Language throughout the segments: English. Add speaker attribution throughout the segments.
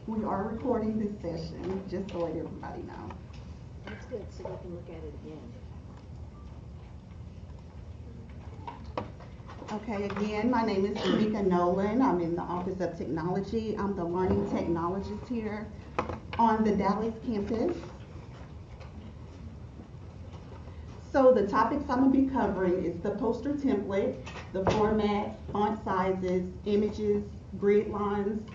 Speaker 1: We are recording this session, just to let everybody know.
Speaker 2: That's good, so we can look at it again.
Speaker 1: Okay, again, my name is Tamika Nolan. I'm in the Office of Technology. I'm the learning technologist here on the Dallas campus. So the topics I'm going to be covering is the poster template, the format, font sizes, images, grid lines,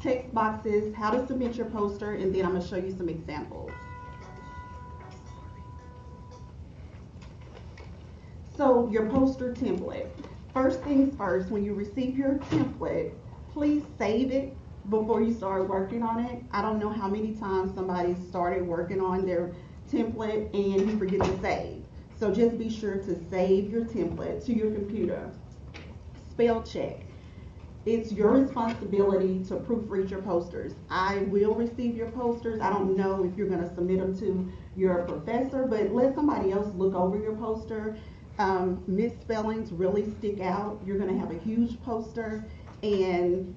Speaker 1: text boxes, how to submit your poster, and then I'm going to show you some examples. So your poster template. First things first, when you receive your template, please save it before you start working on it. I don't know how many times somebody started working on their template and you forget to save. So just be sure to save your template to your computer. Spell check. It's your responsibility to proofread your posters. I will receive your posters. I don't know if you're going to submit them to your professor, but let somebody else look over your poster. Misspellings really stick out. You're going to have a huge poster, and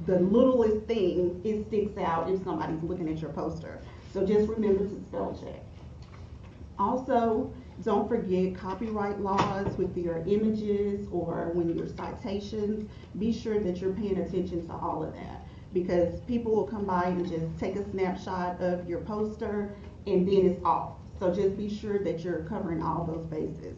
Speaker 1: the littlest thing, it sticks out if somebody's looking at your poster. So just remember to spell check. Also, don't forget copyright laws with your images or when your citations. Be sure that you're paying attention to all of that, because people will come by and just take a snapshot of your poster and then it's off. So just be sure that you're covering all those bases.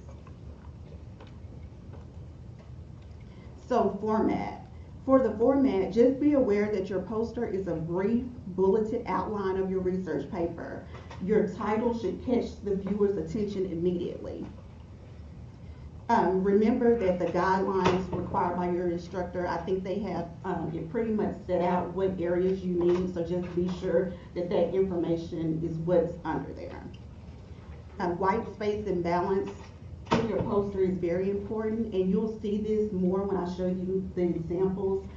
Speaker 1: So format. For the format, just be aware that your poster is a brief, bulleted outline of your research paper. Your title should catch the viewer's attention immediately. Remember that the guidelines required by your instructor, I think they have it pretty much set out what areas you need, so just be sure that that information is what's under there. White space and balance in your poster is very important, and you'll see this more when I show you the examples.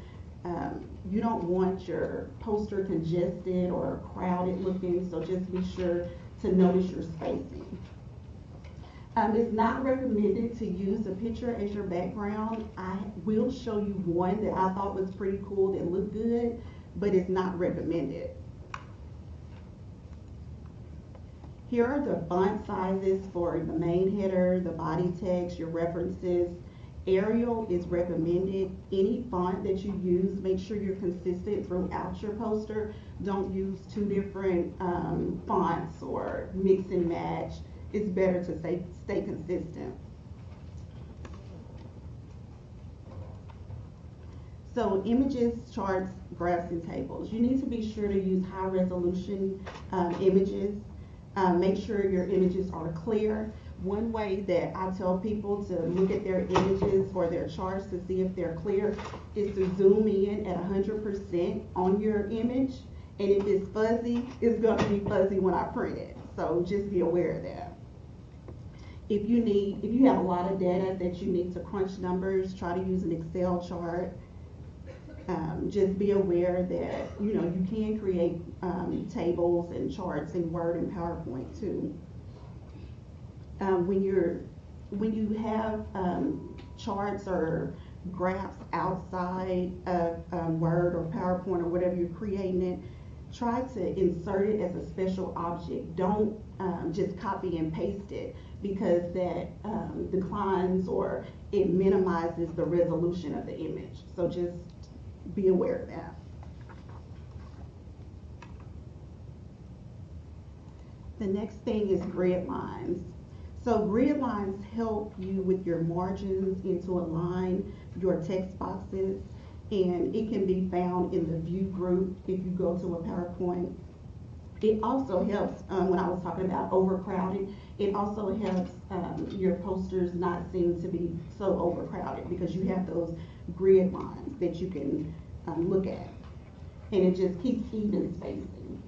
Speaker 1: You don't want your poster congested or crowded looking, so just be sure to notice your spacing. It's not recommended to use a picture as your background. I will show you one that I thought was pretty cool that looked good, but it's not recommended. Here are the font sizes for the main header, the body text, your references. Arial is recommended. Any font that you use, make sure you're consistent throughout your poster. Don't use two different fonts or mix and match. It's better to stay consistent. So images, charts, graphs, and tables. You need to be sure to use high resolution images. Make sure your images are clear. One way that I tell people to look at their images or their charts to see if they're clear is to zoom in at 100% on your image. And if it's fuzzy, it's going to be fuzzy when I print it. So just be aware of that. If you have a lot of data that you need to crunch numbers, try to use an Excel chart. Just be aware that you can create tables and charts in Word and PowerPoint too. When you have charts or graphs outside of Word or PowerPoint or whatever you're creating it, try to insert it as a special object. Don't just copy and paste it, because that declines or it minimizes the resolution of the image. So just be aware of that. The next thing is grid lines. So grid lines help you with your margins and to align your text boxes, and it can be found in the view group if you go to a PowerPoint. It also helps, when I was talking about overcrowding, it also helps your posters not seem to be so overcrowded, because you have those grid lines that you can look at, and it just keeps even spacing.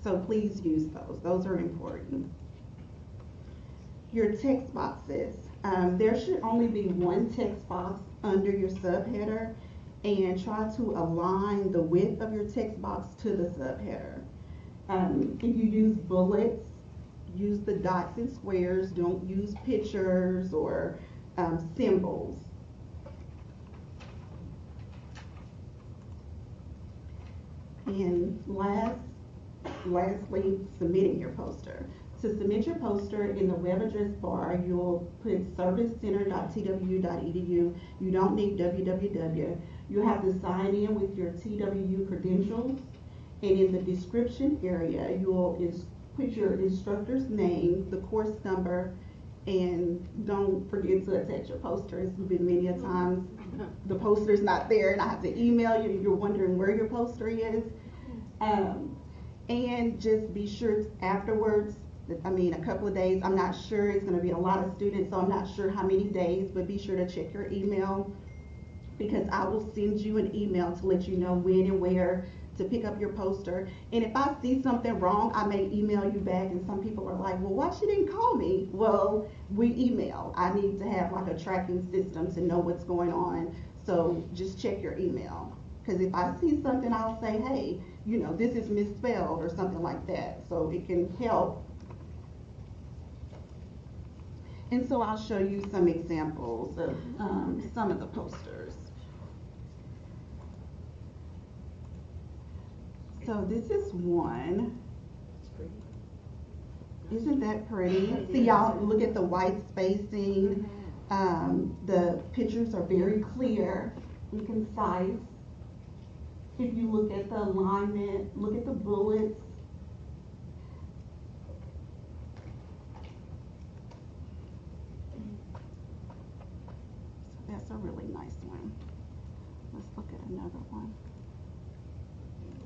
Speaker 1: So please use those. Those are important. Your text boxes. There should only be one text box under your subheader, and try to align the width of your text box to the subheader. If you use bullets, use the dots and squares. Don't use pictures or symbols. And lastly, submitting your poster. To submit your poster in the web address bar, you'll put servicecenter.twu.edu. You don't need www. You have to sign in with your TWU credentials. And in the description area, you'll put your instructor's name, the course number, and don't forget to attach your poster. It's been many a times the poster's not there and I have to email you and you're wondering where your poster is. And just be sure afterwards, a couple of days, I'm not sure, it's going to be a lot of students, so I'm not sure how many days, but be sure to check your email because I will send you an email to let you know when and where to pick up your poster. And if I see something wrong, I may email you back, and some people are like, well, why she didn't call me? Well, we email. I need to have like a tracking system to know what's going on, so just check your email. Because if I see something, I'll say, hey, this is misspelled or something like that, so it can help. And so I'll show you some examples of some of the posters. So this is one. Isn't that pretty? See, y'all, look at the white spacing. The pictures are very clear and concise. If you look at the alignment, look at the bullets. So that's a really nice one. Let's look at another one.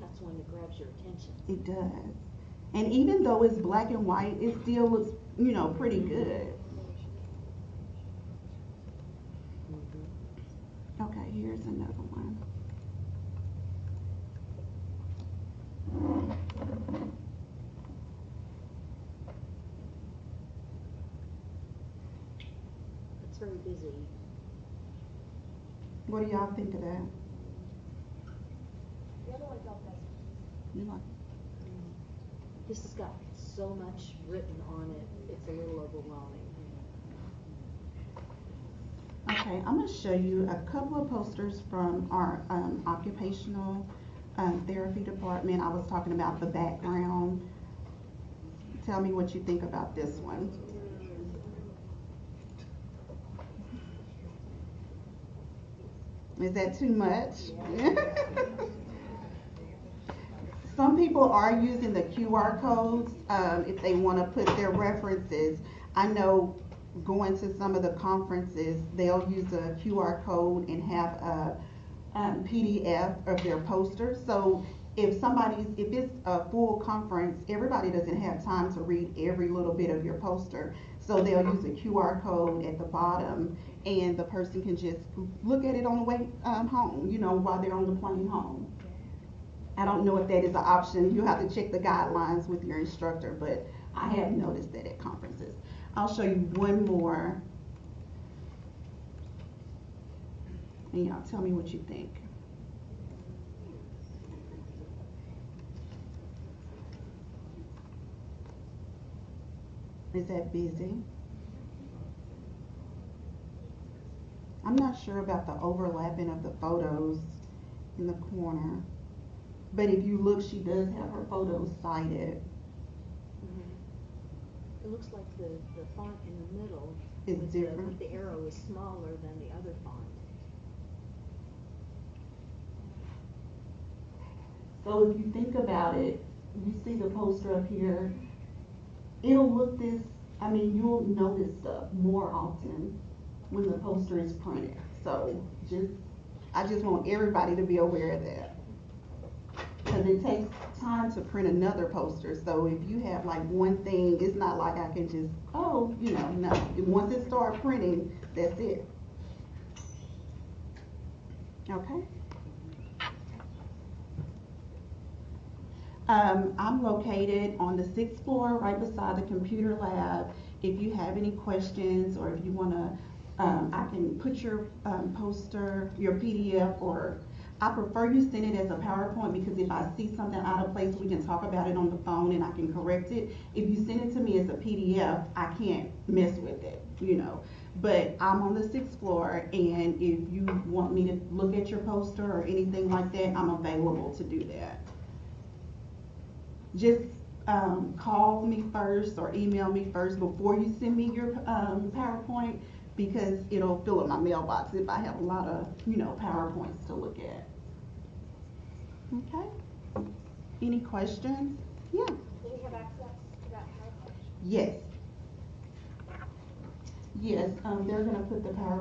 Speaker 2: That's one that grabs your attention.
Speaker 1: It does. And even though it's black and white, it still looks, pretty good. Okay, here's another one.
Speaker 2: It's very busy.
Speaker 1: What do y'all think of that?
Speaker 3: The other one felt better.
Speaker 1: You like?
Speaker 2: This has got so much written on it, it's a little overwhelming.
Speaker 1: Okay, I'm going to show you a couple of posters from our occupational therapy department. I was talking about the background. Tell me what you think about this one. Is that too much? Some people are using the QR codes if they want to put their references. I know going to some of the conferences, they'll use a QR code and have a PDF of their poster. So if it's a full conference, everybody doesn't have time to read every little bit of your poster. So they'll use a QR code at the bottom and the person can just look at it on the way home, while they're on the plane home. I don't know if that is an option. You have to check the guidelines with your instructor, but I have noticed that at conferences. I'll show you one more. And y'all tell me what you think. Is that busy? I'm not sure about the overlapping of the photos in the corner. But if you look, she does have her photos cited.
Speaker 2: It looks like the font in the middle
Speaker 1: Is different.
Speaker 2: The arrow is smaller than the other font.
Speaker 1: So if you think about it, you see the poster up here, it'll look you'll notice stuff more often when the poster is printed. So I just want everybody to be aware of that. Because it takes time to print another poster. So if you have like one thing, it's not like I can just, no. Once it starts printing, that's it. Okay. I'm located on the 6th floor right beside the computer lab. If you have any questions or if you want to, I can put your poster, your PDF, or I prefer you send it as a PowerPoint because if I see something out of place, we can talk about it on the phone and I can correct it. If you send it to me as a PDF, I can't mess with it, But I'm on the 6th floor, and if you want me to look at your poster or anything like that, I'm available to do that. just call me first or email me first before you send me your PowerPoint, because it'll fill up my mailbox if I have a lot of, PowerPoints to look at. Okay? Any questions? Yeah.
Speaker 3: Do we have access to that PowerPoint?
Speaker 1: Yes. Yes, they're gonna put the PowerPoint